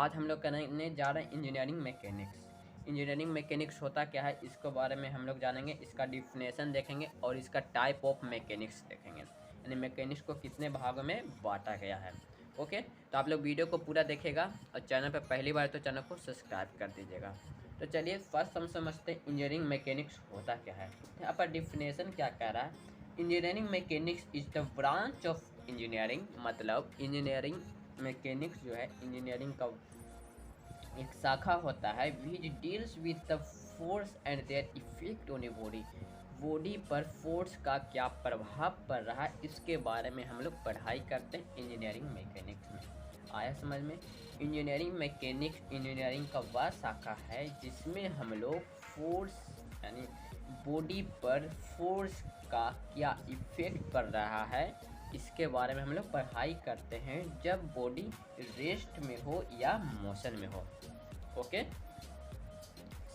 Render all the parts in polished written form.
आज हम लोग करने जा रहे हैं इंजीनियरिंग मैकेनिक्स। इंजीनियरिंग मैकेनिक्स होता क्या है, इसके बारे में हम लोग जानेंगे, इसका डिफिनेशन देखेंगे और इसका टाइप ऑफ मैकेनिक्स देखेंगे, यानी मैकेनिक्स को कितने भागों में बांटा गया है। ओके, तो आप लोग वीडियो को पूरा देखेगा और चैनल पर पहली बार तो चैनल को सब्सक्राइब कर दीजिएगा। तो चलिए फर्स्ट हम समझते हैं इंजीनियरिंग मैकेनिक्स होता क्या है। यहाँ पर डिफिनेशन क्या कह रहा है, engineering mechanics is the branch of engineering, मतलब इंजीनियरिंग मैकेनिक्स जो है इंजीनियरिंग का एक शाखा होता है which deals with the force and their effect on a body. Body पर फोर्स का क्या प्रभाव पड़ रहा है इसके बारे में हम लोग पढ़ाई करते हैं इंजीनियरिंग मैकेनिक्स में। आया समझ में? इंजीनियरिंग मैकेनिक्स इंजीनियरिंग का वह शाखा है जिसमें हम लोग फोर्स यानी बॉडी पर फोर्स का क्या इफेक्ट पड़ रहा है इसके बारे में हम लोग पढ़ाई करते हैं जब बॉडी रेस्ट में हो या मोशन में हो। ओके,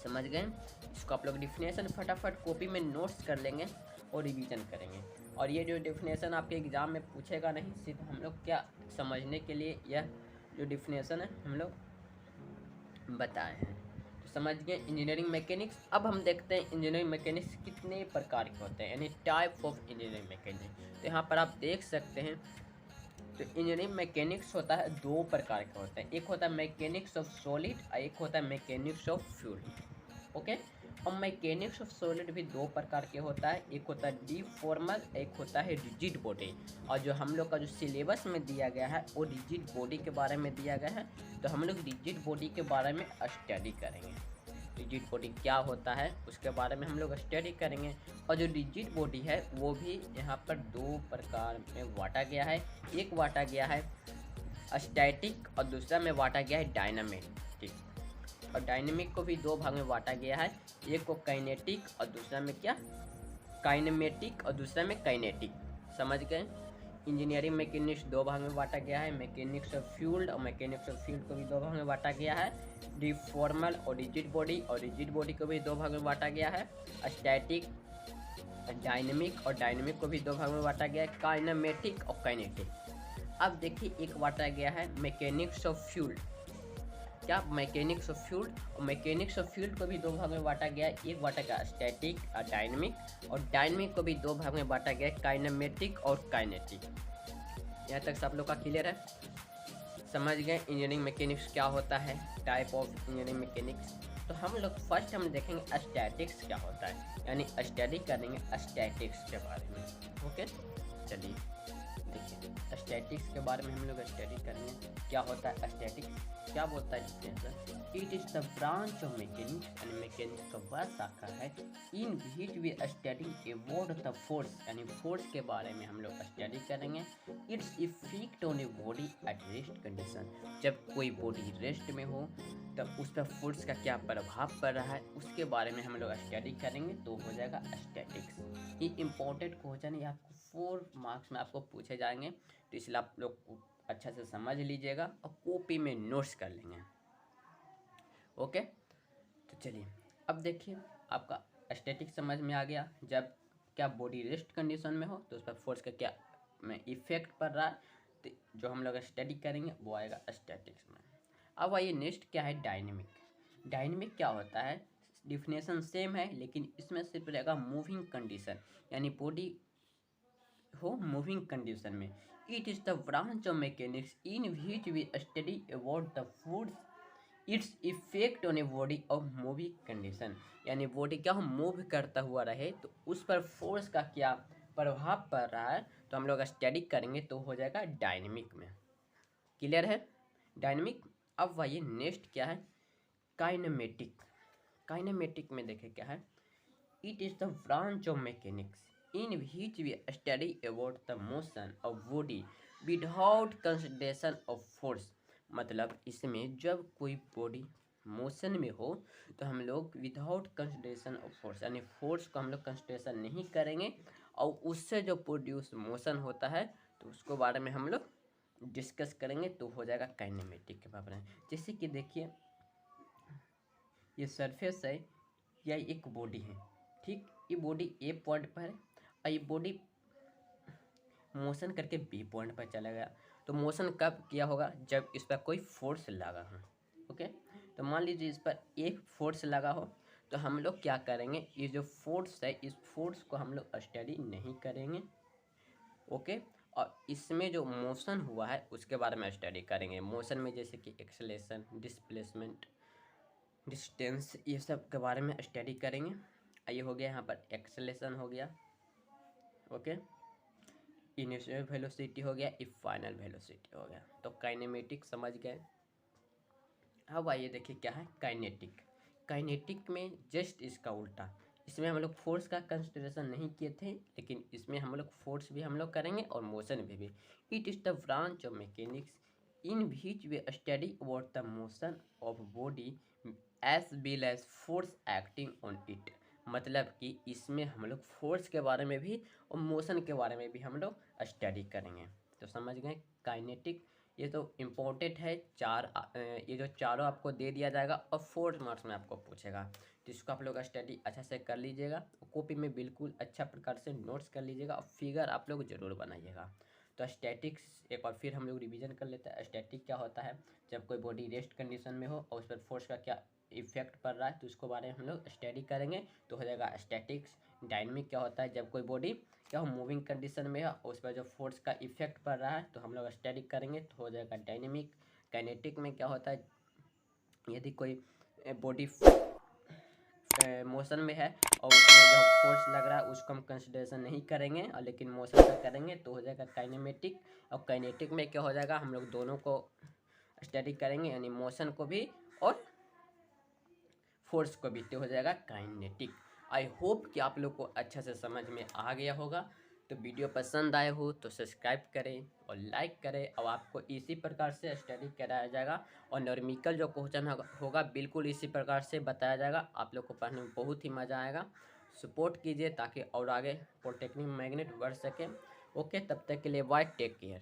समझ गए? इसको आप लोग डिफिनेशन फटाफट कॉपी में नोट्स कर लेंगे और रिवीजन करेंगे। और ये जो डिफिनेशन आपके एग्ज़ाम में पूछेगा नहीं, सिर्फ हम लोग क्या समझने के लिए यह जो डिफिनेशन है हम लोग बताए हैं। तो समझ गए इंजीनियरिंग मैकेनिक्स। अब हम देखते हैं इंजीनियरिंग मैकेनिक्स कितने प्रकार के होते हैं, यानी टाइप ऑफ इंजीनियरिंग मैकेनिक्स। तो यहाँ पर आप देख सकते हैं, तो इंजीनियरिंग मैकेनिक्स होता है दो प्रकार के होते हैं, एक होता है मैकेनिक्स ऑफ सॉलिड और एक होता है मैकेनिक्स ऑफ फ्लूइड। ओके, और मैकेनिक्स ऑफ सॉलिड भी दो प्रकार के होता है, एक होता है डीप फॉर्मल, एक होता है रिजिड बॉडी। और जो हम लोग का जो सिलेबस में दिया गया है वो रिजिड बॉडी के बारे में दिया गया है, तो हम लोग रिजिड बॉडी के बारे में स्टडी करेंगे। रिजिड बॉडी क्या होता है उसके बारे में हम लोग स्टडी करेंगे। और जो रिजिड बॉडी है वो भी यहाँ पर दो प्रकार में बांटा गया है, एक बांटा गया है स्टैटिक और दूसरा में बांटा गया है डायनामिक। और डायनेमिक को भी दो भाग में बांटा गया है, एक को काइनेटिक और दूसरा में क्या काइनेमेटिक और दूसरा में काइनेटिक। समझ गए? इंजीनियरिंग मैकेनिक्स दो भाग में बांटा गया है, मैकेनिक्स ऑफ फ्लूइड और मैकेनिक्स ऑफ फ्लूइड को भी दो भाग में बांटा गया है, डीप फॉर्मल और रिजिड बॉडी और रिजिड बॉडी को भी दो भाग में बांटा गया है, स्टैटिक डायनेमिक और डायनेमिक को भी दो भाग में बांटा गया है, काइनेमेटिक और काइनेटिक। अब देखिए एक बांटा गया है मैकेनिक्स ऑफ फ्लूइड। क्या मैकेनिक्स ऑफ फ्लूइड और मैकेनिक्स ऑफ फ्लूइड को भी दो भाग में बांटा गया है, एक बांटा गया स्टैटिक और डायनेमिक, और डायनेमिक को भी दो भाग में बांटा गया है काइनेमेटिक और काइनेटिक। यहाँ तक सब लोग का क्लियर है? समझ गए इंजीनियरिंग मैकेनिक्स क्या होता है, टाइप ऑफ इंजीनियरिंग मैकेनिक्स। तो हम लोग फर्स्ट हम देखेंगे स्टैटिक्स क्या होता है, यानी स्टडी करेंगे स्टैटिक्स के बारे में। ओके, चलिए देखिए स्टैटिक्स के बारे में हम लोग स्टडी करेंगे। क्या होता है स्टैटिक्स, क्या बोलता है difference? It is the branch of mechanics, यानी मैकेनिक्स का वह शाखा है in which we study about the force, यानी फोर्स के बारे में हम लोग स्टडी करेंगे। Its effect on a body at rest condition, जब कोई बॉडी रेस्ट में हो तब उस पर फोर्स का क्या प्रभाव पड़ रहा है उसके बारे में हम लोग स्टडी करेंगे, तो हो जाएगा स्टैटिक्स। ये इंपॉर्टेंट क्वेश्चन, ये आपको 4 मार्क्स में आपको पूछे जाएंगे, तो इसलिए आप लोग अच्छा से समझ लीजिएगा और कॉपी में नोट्स कर लेंगे। ओके, तो चलिए अब देखिए आपका स्टैटिक समझ में आ गया, जब क्या बॉडी रेस्ट कंडीशन में हो तो उस पर फोर्स का क्या में इफेक्ट पड़ रहा है, तो जो हम लोग स्टडी करेंगे वो आएगा स्टैटिक्स में। अब आइए नेक्स्ट क्या है डायनेमिक। डायनेमिक क्या होता है, डिफिनेशन सेम है लेकिन इसमें सिर्फ रहेगा मूविंग कंडीशन, यानी बॉडी हो मूविंग कंडीशन में। It is the branch of mechanics in which we study about the force its effect on a body of moving condition, यानी बॉडी क्या हो मूव करता हुआ रहे तो उस पर फोर्स का क्या प्रभाव पड़ रहा है, तो हम लोग स्टडी करेंगे तो हो जाएगा डायनेमिक में। क्लियर है डायनेमिक? अब वही नेक्स्ट क्या है काइनेमेटिक। काइनेमेटिक में देखें क्या है, it is the branch of mechanics in which we study about the motion of body without consideration of force, मतलब इसमें जब कोई बॉडी मोशन में हो तो हम लोग विदाउट कंसिडरेशन ऑफ फोर्स, यानी फोर्स को हम लोग कंसिडरेशन नहीं करेंगे और उससे जो प्रोड्यूस मोशन होता है तो उसको बारे में हम लोग डिस्कस करेंगे, तो हो जाएगा काइनेमेटिक के बारे में। जैसे कि देखिए ये सरफेस है या एक बॉडी है, ठीक, ये बॉडी ए पॉइंट पर है और ये बॉडी मोशन करके बी पॉइंट पर चला गया, तो मोशन कब किया होगा जब इस पर कोई फोर्स लगा हो। ओके, तो मान लीजिए इस पर एक फोर्स लगा हो, तो हम लोग क्या करेंगे, ये जो फोर्स है इस फोर्स को हम लोग स्टडी नहीं करेंगे। ओके, और इसमें जो मोशन हुआ है उसके बारे में स्टडी करेंगे। मोशन में जैसे कि एक्सेलेरेशन, डिस्प्लेसमेंट, डिस्टेंस, ये सब के बारे में स्टडी करेंगे। ये हो गया यहाँ पर एक्सेलेरेशन हो गया, ओके, इनिशियल वेलोसिटी हो गया, इफ फाइनल वेलोसिटी हो गया। तो काइनेमेटिक समझ गए। अब आइए देखिए क्या है काइनेटिक। काइनेटिक में जस्ट इसका उल्टा, इसमें हम लोग फोर्स का कंसिडरेशन नहीं किए थे, लेकिन इसमें हम लोग फोर्स भी हम लोग करेंगे और मोशन भी। It is the branch of mechanics in which we study about the motion of body as well as force acting on it. मतलब कि इसमें हम लोग फोर्स के बारे में भी और मोशन के बारे में भी हम लोग स्टडी करेंगे। तो समझ गए काइनेटिक। ये तो इम्पोर्टेंट है, ये जो चारों आपको दे दिया जाएगा और 4 मार्क्स में आपको पूछेगा, तो इसको आप लोग स्टडी अच्छा से कर लीजिएगा। कॉपी में बिल्कुल अच्छा प्रकार से नोट्स कर लीजिएगा और फिगर आप लोग ज़रूर बनाइएगा। तो स्टैटिक्स एक बार फिर हम लोग रिवीजन कर लेते हैं। स्टैटिक क्या होता है, जब कोई बॉडी रेस्ट कंडीशन में हो और उस पर फोर्स का क्या इफेक्ट पड़ रहा है, तो उसको बारे में हम लोग स्टडी करेंगे, तो हो जाएगा स्टैटिक्स। डायनेमिक क्या होता है, जब कोई बॉडी क्या हो मूविंग कंडीशन में है और उस पर जो फोर्स का इफेक्ट पड़ रहा है, तो हम लोग स्टडी करेंगे, तो हो जाएगा डायनेमिक। काइनेटिक में क्या होता है, यदि कोई बॉडी मोशन में है और उसमें जो फोर्स लग रहा है उसको हम कंसिडरेशन नहीं करेंगे और लेकिन मोशन का करेंगे, तो हो जाएगा काइनेमेटिक। और काइनेटिक में क्या हो जाएगा, हम लोग दोनों को स्टडी करेंगे, यानी मोशन को भी और फोर्स को भी, तो हो जाएगा काइनेटिक। आई होप कि आप लोग को अच्छा से समझ में आ गया होगा। तो वीडियो पसंद आए हो तो सब्सक्राइब करें और लाइक करें, और आपको इसी प्रकार से स्टडी कराया जाएगा और न्यूमेरिकल जो क्वेश्चन होगा बिल्कुल इसी प्रकार से बताया जाएगा। आप लोग को पढ़ने में बहुत ही मज़ा आएगा। सपोर्ट कीजिए ताकि और आगे पॉलिटेक्निक मैग्नेट बढ़ सके। ओके, तब तक के लिए बाय, टेक केयर।